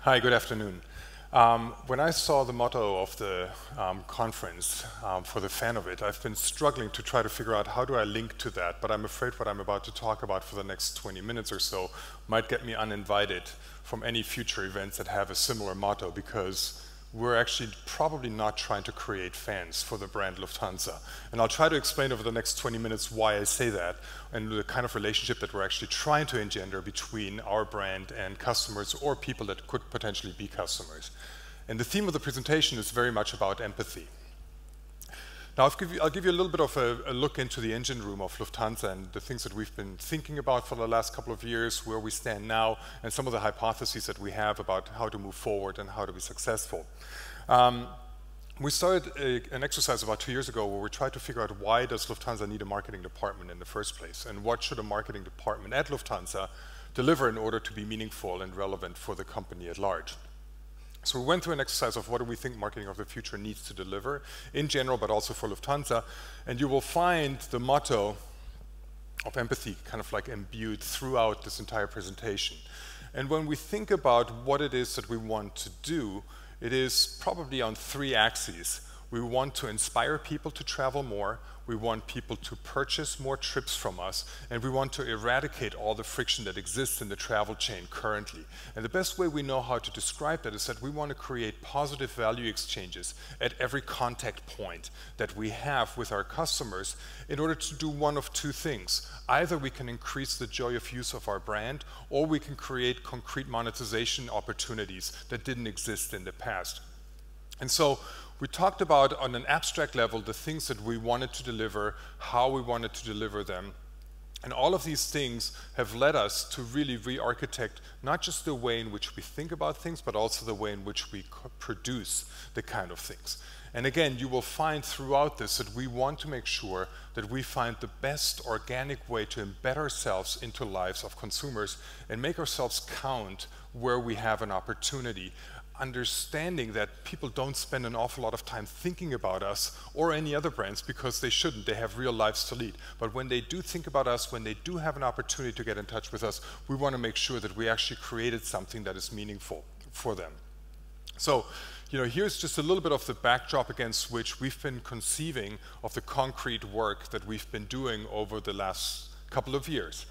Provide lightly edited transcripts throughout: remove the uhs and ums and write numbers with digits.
Hi, good afternoon. When I saw the motto of the conference for the fan of it, I've been struggling to try to figure out how do I link to that, but I'm afraid what I'm about to talk about for the next 20 minutes or so might get me uninvited from any future events that have a similar motto, because we're actually probably not trying to create fans for the brand Lufthansa. And I'll try to explain over the next 20 minutes why I say that and the kind of relationship that we're actually trying to engender between our brand and customers or people that could potentially be customers. And the theme of the presentation is very much about empathy. Now, I'll give you a little bit of a look into the engine room of Lufthansa and the things that we've been thinking about for the last couple of years, where we stand now, and some of the hypotheses that we have about how to move forward and how to be successful. We started an exercise about 2 years ago where we tried to figure out why does Lufthansa need a marketing department in the first place, and what should a marketing department at Lufthansa deliver in order to be meaningful and relevant for the company at large. So we went through an exercise of what do we think marketing of the future needs to deliver in general, but also for Lufthansa. And you will find the motto of empathy kind of like imbued throughout this entire presentation. And when we think about what it is that we want to do, it is probably on 3 axes. We want to inspire people to travel more, we want people to purchase more trips from us, and we want to eradicate all the friction that exists in the travel chain currently. And the best way we know how to describe that is that we want to create positive value exchanges at every contact point that we have with our customers in order to do one of 2 things. Either we can increase the joy of use of our brand, or we can create concrete monetization opportunities that didn't exist in the past. And so we talked about, on an abstract level, the things that we wanted to deliver, how we wanted to deliver them. And all of these things have led us to really re-architect not just the way in which we think about things, but also the way in which we produce the kind of things. And again, you will find throughout this that we want to make sure that we find the best organic way to embed ourselves into lives of consumers and make ourselves count where we have an opportunity, understanding that people don't spend an awful lot of time thinking about us or any other brands, because they shouldn't. They have real lives to lead. But when they do think about us, when they do have an opportunity to get in touch with us, we want to make sure that we actually created something that is meaningful for them. So, here's just a little bit of the backdrop against which we've been conceiving of the concrete work that we've been doing over the last couple of years.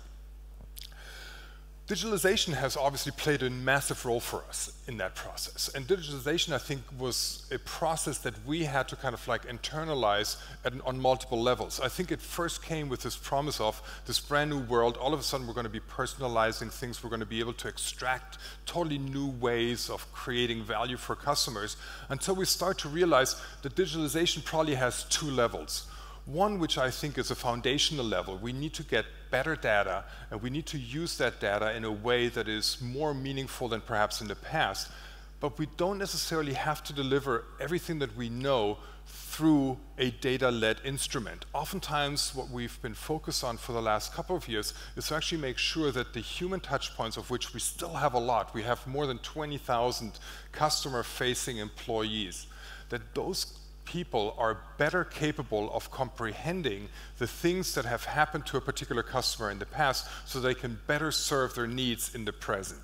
Digitalization has obviously played a massive role for us in that process. And digitalization, I think, was a process that we had to kind of like internalize on multiple levels. I think it first came with this promise of this brand new world. All of a sudden, we're going to be personalizing things. We're going to be able to extract totally new ways of creating value for customers, until we start to realize that digitalization probably has 2 levels. One, which I think is a foundational level. We need to get better data, and we need to use that data in a way that is more meaningful than perhaps in the past. But we don't necessarily have to deliver everything that we know through a data-led instrument. Oftentimes, what we've been focused on for the last couple of years is to actually make sure that the human touch points, of which we still have a lot, we have more than 20,000 customer-facing employees, that those people are better capable of comprehending the things that have happened to a particular customer in the past, so they can better serve their needs in the present.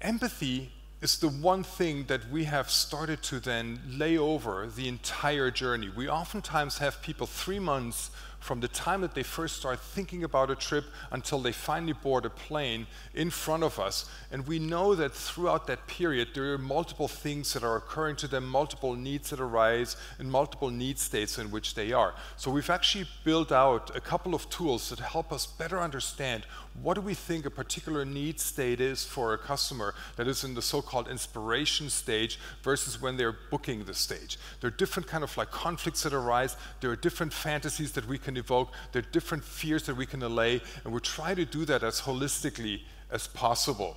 Empathy is the one thing that we have started to then lay over the entire journey. We oftentimes have people 3 months from the time that they first start thinking about a trip until they finally board a plane in front of us. And we know that throughout that period, there are multiple things that are occurring to them, multiple needs that arise, and multiple need states in which they are. So we've actually built out a couple of tools that help us better understand what do we think a particular need state is for a customer that is in the so-called inspiration stage versus when they're booking the stage. There are different kind of like conflicts that arise. There are different fantasies that we can evoke. There are different fears that we can allay, and we try to do that as holistically as possible.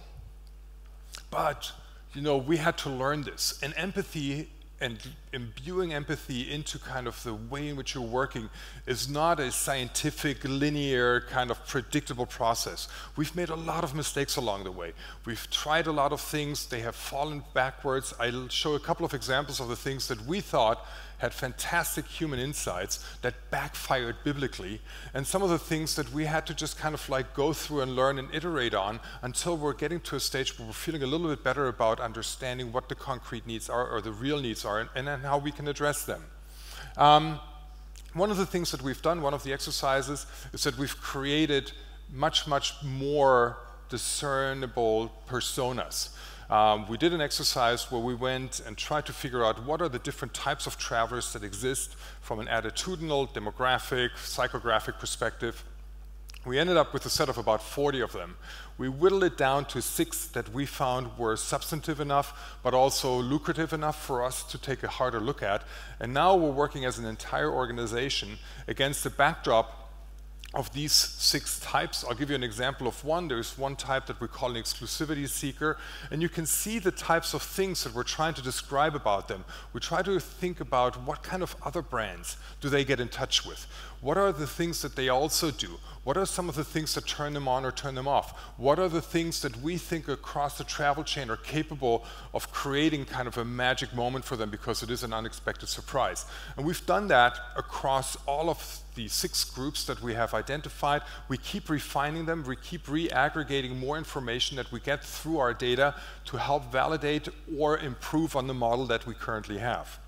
But, we had to learn this, and empathy and imbuing empathy into kind of the way in which you're working is not a scientific, linear, kind of predictable process. We've made a lot of mistakes along the way. We've tried a lot of things, they have fallen backwards. I'll show a couple of examples of the things that we thought had fantastic human insights that backfired biblically, and some of the things that we had to just kind of like go through and learn and iterate on until we're getting to a stage where we're feeling a little bit better about understanding what the concrete needs are or the real needs are, and then how we can address them. One of the things that we've done, one of the exercises, is that we've created much more discernible personas. We did an exercise where we went and tried to figure out what are the different types of travelers that exist from an attitudinal, demographic, psychographic perspective. We ended up with a set of about 40 of them. We whittled it down to 6 that we found were substantive enough, but also lucrative enough for us to take a harder look at. And now we're working as an entire organization against the backdrop of these 6 types. I'll give you an example of one. There's one type that we call an exclusivity seeker, and you can see the types of things that we're trying to describe about them. We try to think about what kind of other brands do they get in touch with? What are the things that they also do? What are some of the things that turn them on or turn them off? What are the things that we think across the travel chain are capable of creating kind of a magic moment for them because it is an unexpected surprise? And we've done that across all of the 6 groups that we have identified. We keep refining them. We keep re-aggregating more information that we get through our data to help validate or improve on the model that we currently have.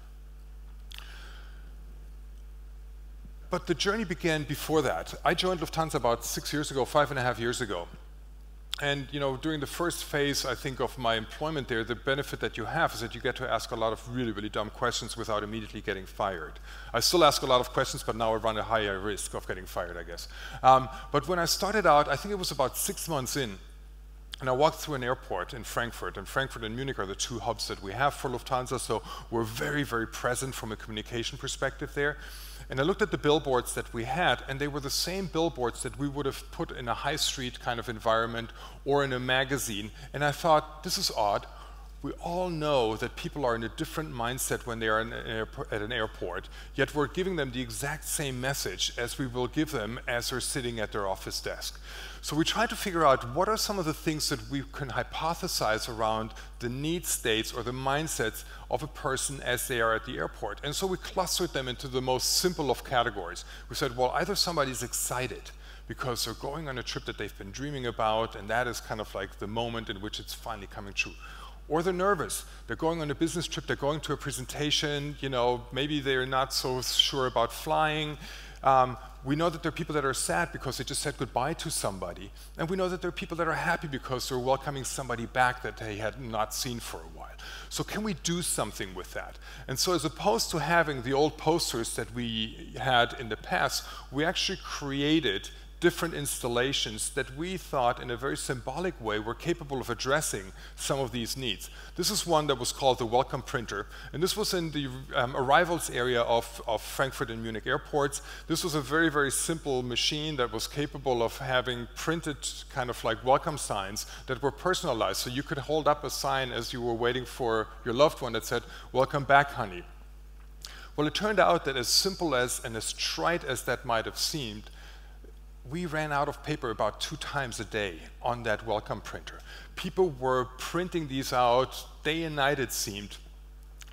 But the journey began before that. I joined Lufthansa about 6 years ago, 5.5 years ago. And during the first phase, I think, of my employment there, the benefit that you have is that you get to ask a lot of really, really dumb questions without immediately getting fired. I still ask a lot of questions, but now I run a higher risk of getting fired, I guess. But when I started out, I think it was about 6 months in, and I walked through an airport in Frankfurt, and Frankfurt and Munich are the 2 hubs that we have for Lufthansa, so we're very, very present from a communication perspective there. And I looked at the billboards that we had, and they were the same billboards that we would have put in a high street kind of environment or in a magazine. And I thought, this is odd. We all know that people are in a different mindset when they are at an airport, yet we're giving them the exact same message as we will give them as they're sitting at their office desk. So we tried to figure out what are some of the things that we can hypothesize around the need states or the mindsets of a person as they are at the airport. And so we clustered them into the most simple of categories. We said, well, either somebody's excited because they're going on a trip that they've been dreaming about, and that is kind of like the moment in which it's finally coming true. Or they're nervous. They're going on a business trip, they're going to a presentation, maybe they're not so sure about flying. We know that there are people that are sad because they just said goodbye to somebody. And we know that there are people that are happy because they're welcoming somebody back that they had not seen for a while. So can we do something with that? And so as opposed to having the old posters that we had in the past, we actually created different installations that we thought in a very symbolic way were capable of addressing some of these needs. This is one that was called the Welcome Printer, and this was in the arrivals area of Frankfurt and Munich airports. This was a very, very simple machine that was capable of having printed kind of like welcome signs that were personalized. So you could hold up a sign as you were waiting for your loved one that said, "Welcome back, honey." Well, it turned out that as simple as and as trite as that might have seemed, we ran out of paper about 2 times a day on that welcome printer. People were printing these out day and night, it seemed.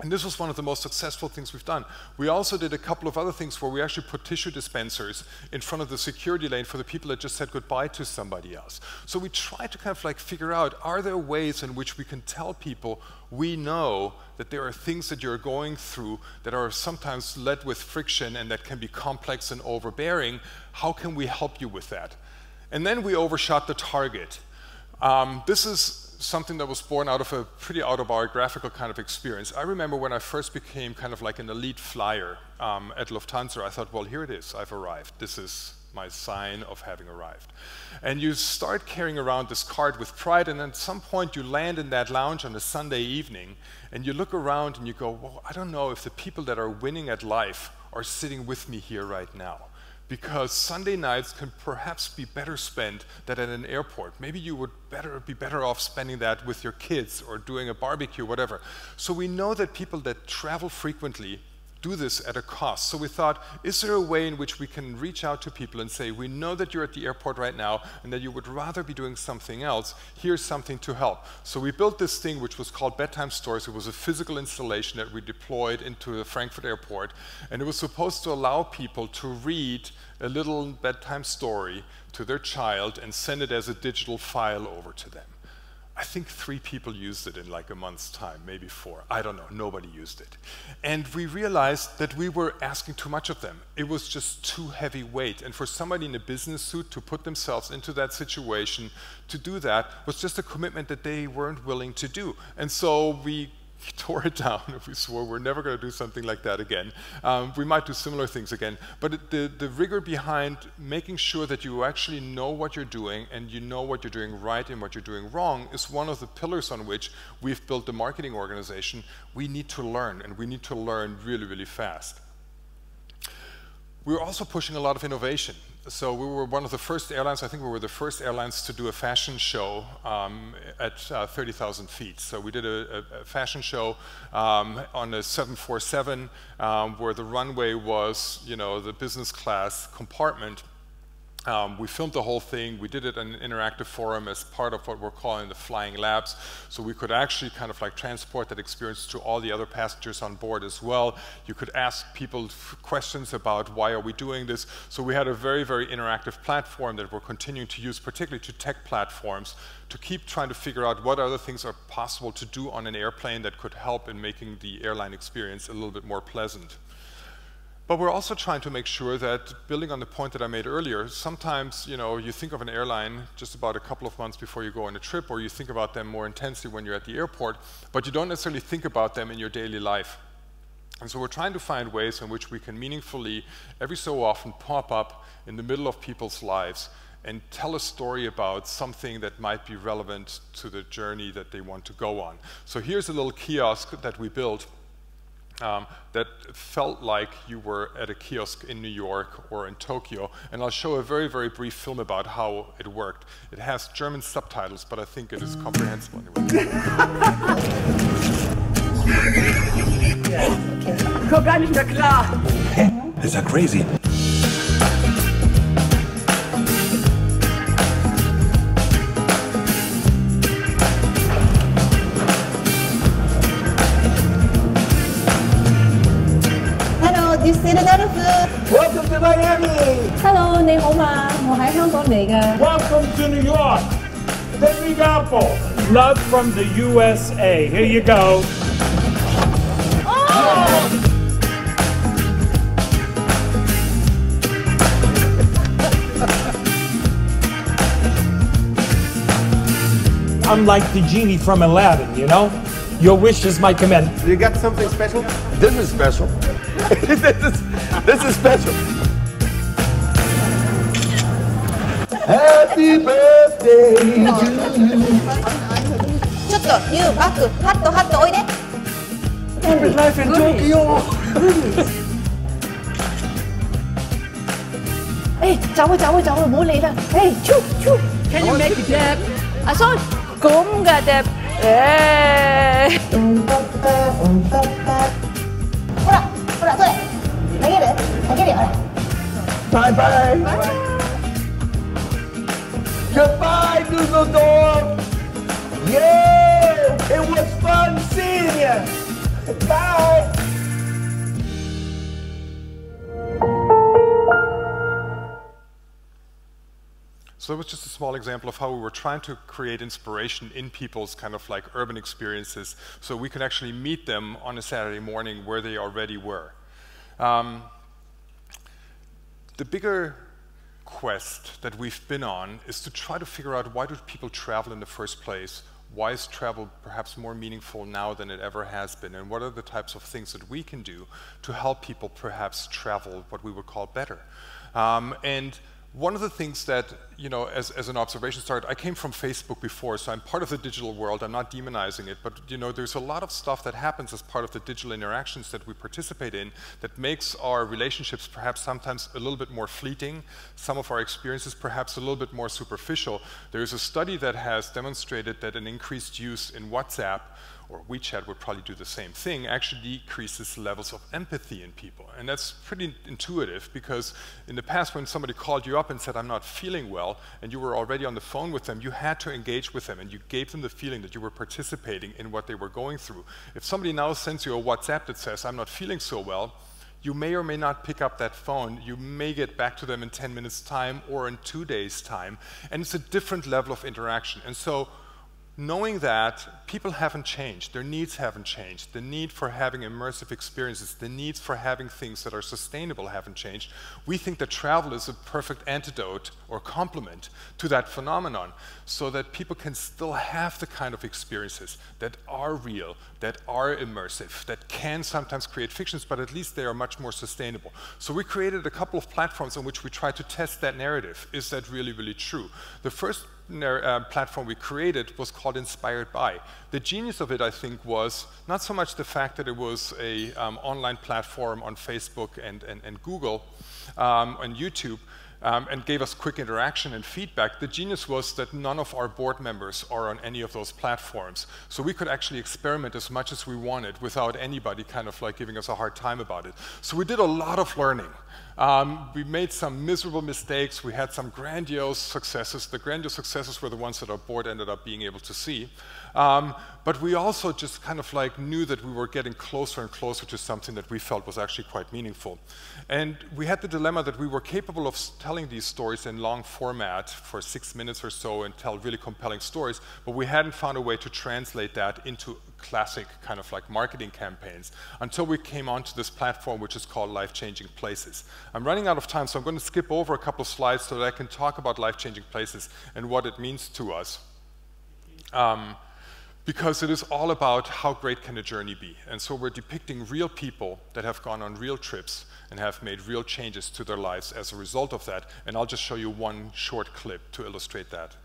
And this was one of the most successful things we've done. We also did a couple of other things where we actually put tissue dispensers in front of the security lane for the people that just said goodbye to somebody else. So we tried to kind of like figure out, are there ways in which we can tell people we know that there are things that you're going through that are sometimes led with friction and that can be complex and overbearing. How can we help you with that? And then we overshot the target. This is something that was born out of a pretty autobiographical kind of experience. I remember when I first became kind of like an elite flyer at Lufthansa, I thought, well, here it is, I've arrived. This is my sign of having arrived. And you start carrying around this card with pride, and at some point you land in that lounge on a Sunday evening, and you look around and you go, well, I don't know if the people that are winning at life are sitting with me here right now. because Sunday nights can perhaps be better spent than at an airport. Maybe you would be better off spending that with your kids or doing a barbecue, whatever. So we know that people that travel frequently do this at a cost. So we thought, is there a way in which we can reach out to people and say, we know that you're at the airport right now and that you would rather be doing something else. Here's something to help. So we built this thing which was called Bedtime Stories. It was a physical installation that we deployed into the Frankfurt airport, and it was supposed to allow people to read a little bedtime story to their child and send it as a digital file over to them. I think 3 people used it in like a month's time, maybe 4. I don't know, nobody used it. And we realized that we were asking too much of them. It was just too heavy weight. And for somebody in a business suit to put themselves into that situation, to do that, was just a commitment that they weren't willing to do. And so we tore it down. We swore we're never going to do something like that again. We might do similar things again, but the rigor behind making sure that you actually know what you're doing and you know what you're doing right and what you're doing wrong is one of the pillars on which we've built the marketing organization. We need to learn, and we need to learn really, really fast. We're also pushing a lot of innovation. So we were one of the first airlines, I think we were the first airlines to do a fashion show at 30,000 feet. So we did a fashion show on a 747 where the runway was, you know, the business class compartment. We filmed the whole thing. We did it in an interactive forum as part of what we're calling the flying labs. So we could actually kind of like transport that experience to all the other passengers on board as well. You could ask people questions about why are we doing this. So we had a very, very interactive platform that we're continuing to use, particularly to tech platforms, to keep trying to figure out what other things are possible to do on an airplane that could help in making the airline experience a little bit more pleasant. But we're also trying to make sure that, building on the point that I made earlier, sometimes, you know, you think of an airline just about a couple of months before you go on a trip, or you think about them more intensely when you're at the airport, but you don't necessarily think about them in your daily life. And so we're trying to find ways in which we can meaningfully, every so often, pop up in the middle of people's lives and tell a story about something that might be relevant to the journey that they want to go on. So here's a little kiosk that we built that felt like you were at a kiosk in New York or in Tokyo, and I'll show a very, very brief film about how it worked. It has German subtitles, but I think it is comprehensible anyway. Ich komm gar nicht mehr klar. Hä? Ist ja crazy. Welcome to Miami. Hello， 你好嘛？我喺香港嚟㗎。 Welcome to New York. The Big Apple. Love from the USA. Here you go. I'm like the genie from Aladdin, you know? Your wish is my command. You got something special? This is special. this is special. Happy birthday to you. ちょっとユーバックハットおいで。 Happy life in Tokyo. 走啊，唔好理啦。Can you make it dab? 阿叔咁嘅啫。ほらそれ投げるよほら。 Bye bye. Goodbye, Dusseldorf. Yeah, it was fun seeing you. Bye. So that was just a small example of how we were trying to create inspiration in people's kind of like urban experiences so we could actually meet them on a Saturday morning where they already were. The bigger quest that we've been on is to try to figure out, why do people travel in the first place? Why is travel perhaps more meaningful now than it ever has been? And what are the types of things that we can do to help people perhaps travel what we would call better? And one of the things that, you know, as an observation started, I came from Facebook before, so I'm part of the digital world. I'm not demonizing it, but you know, there's a lot of stuff that happens as part of the digital interactions that we participate in that makes our relationships perhaps sometimes a little bit more fleeting, some of our experiences perhaps a little bit more superficial. There's a study that has demonstrated that an increased use in WhatsApp or WeChat would probably do the same thing, actually decreases levels of empathy in people. And that's pretty intuitive, because in the past when somebody called you up and said, I'm not feeling well, and you were already on the phone with them, you had to engage with them and you gave them the feeling that you were participating in what they were going through. If somebody now sends you a WhatsApp that says, I'm not feeling so well, you may or may not pick up that phone. You may get back to them in 10 minutes time or in 2 days time, and it's a different level of interaction. And so knowing that people haven't changed, their needs haven't changed, the need for having immersive experiences, the needs for having things that are sustainable haven't changed, we think that travel is a perfect antidote or complement to that phenomenon, so that people can still have the kind of experiences that are real, that are immersive, that can sometimes create fictions, but at least they are much more sustainable. So we created a couple of platforms on which we try to test that narrative. Is that really, really true? The first platform we created was called Inspired By. The genius of it, I think, was not so much the fact that it was a online platform on Facebook and Google and YouTube, and gave us quick interaction and feedback. The genius was that none of our board members are on any of those platforms. So we could actually experiment as much as we wanted without anybody kind of like giving us a hard time about it. So we did a lot of learning. We made some miserable mistakes. We had some grandiose successes. The grandiose successes were the ones that our board ended up being able to see. But we also just kind of like knew that we were getting closer and closer to something that we felt was actually quite meaningful. And we had the dilemma that we were capable of telling these stories in long format for 6 minutes or so and tell really compelling stories, but we hadn't found a way to translate that into classic kind of like marketing campaigns until we came onto this platform which is called Life-Changing Places. I'm running out of time, so I'm going to skip over a couple of slides so that I can talk about Life-Changing Places and what it means to us. Because it is all about how great can a journey be. And so we're depicting real people that have gone on real trips and have made real changes to their lives as a result of that. And I'll just show you one short clip to illustrate that.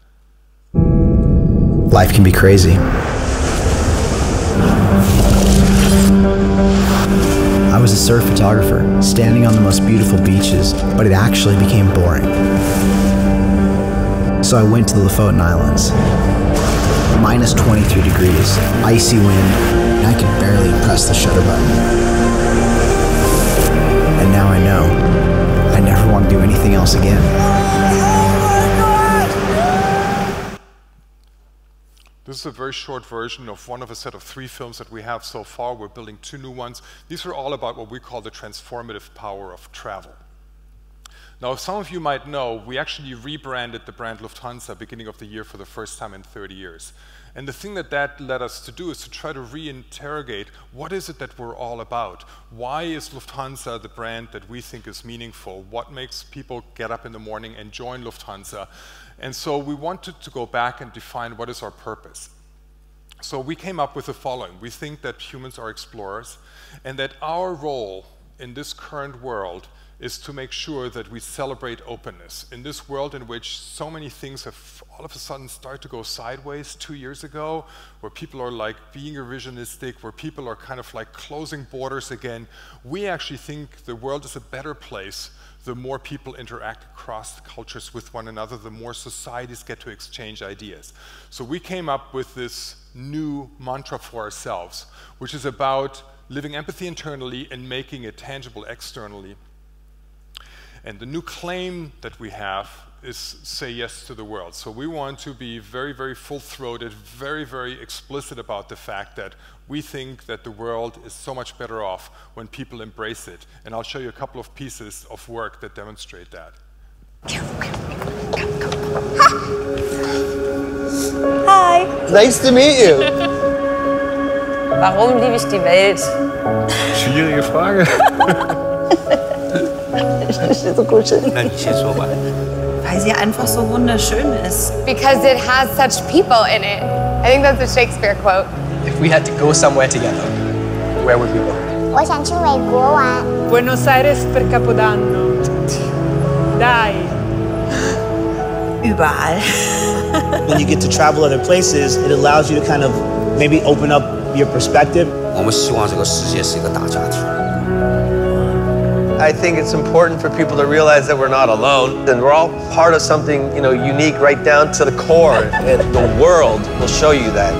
Life can be crazy. I was a surf photographer, standing on the most beautiful beaches, but it actually became boring. So I went to the Lofoten Islands. Minus 23 degrees, icy wind, and I could barely press the shutter button. And now I know I never want to do anything else again. This is a very short version of one of a set of 3 films that we have so far. We're building 2 new ones. These are all about what we call the transformative power of travel. Now, some of you might know, we actually rebranded the brand Lufthansa beginning of the year for the first time in 30 years. And the thing that led us to do is to try to reinterrogate, what is it that we're all about? Why is Lufthansa the brand that we think is meaningful? What makes people get up in the morning and join Lufthansa? And so we wanted to go back and define what is our purpose. So we came up with the following. We think that humans are explorers, and that our role in this current world is to make sure that we celebrate openness. In this world in which so many things have all of a sudden started to go sideways 2 years ago, where people are like being revisionistic, where people are kind of like closing borders again, we actually think the world is a better place the more people interact across cultures with one another, the more societies get to exchange ideas. So we came up with this new mantra for ourselves, which is about living empathy internally and making it tangible externally. And the new claim that we have is say yes to the world. So we want to be very, very full-throated, very, very explicit about the fact that we think that the world is so much better off when people embrace it. And I'll show you a couple of pieces of work that demonstrate that. Hi. Nice to meet you. Warum liebe ich die Welt? Schwierige Frage. So kuscheln. Na, nicht jetzt so weit. Weil sie einfach so wunderschön ist. Because it has such people in it. I think that's a Shakespeare quote. If we had to go somewhere together, where would we go? 我想去美国玩。 Buenos Aires per Capodanno. Dai. Überall. When you get to travel other places, it allows you to kind of maybe open up your perspective. 我们希望这个世界是一个大家庭。 I think it's important for people to realize that we're not alone, and we're all part of something, unique right down to the core, and the world will show you that.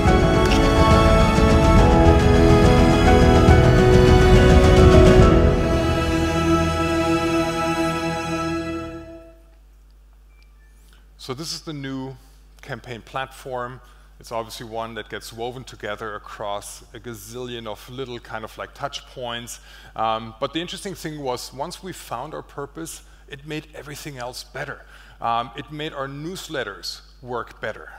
So this is the new campaign platform. It's obviously one that gets woven together across a gazillion of little kind of like touch points. But the interesting thing was, once we found our purpose, it made everything else better. It made our newsletters work better.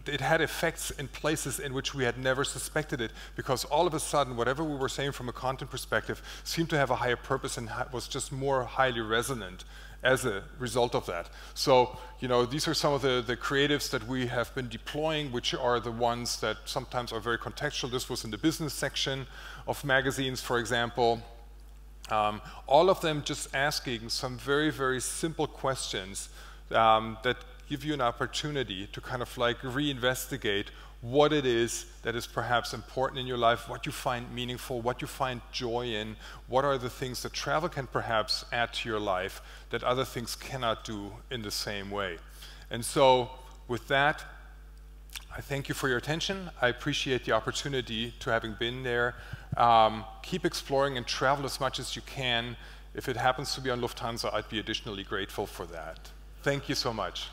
It had effects in places in which we had never suspected it, because all of a sudden, whatever we were saying from a content perspective seemed to have a higher purpose and was just more highly resonant as a result of that. So, these are some of the creatives that we have been deploying, which are the ones that sometimes are very contextual. This was in the business section of magazines, for example. All of them just asking some very, very simple questions that give you an opportunity to kind of like reinvestigate what it is that is perhaps important in your life, what you find meaningful, what you find joy in, what are the things that travel can perhaps add to your life that other things cannot do in the same way. And so with that, I thank you for your attention. I appreciate the opportunity to having been there. Keep exploring and travel as much as you can. If it happens to be on Lufthansa, I'd be additionally grateful for that. Thank you so much.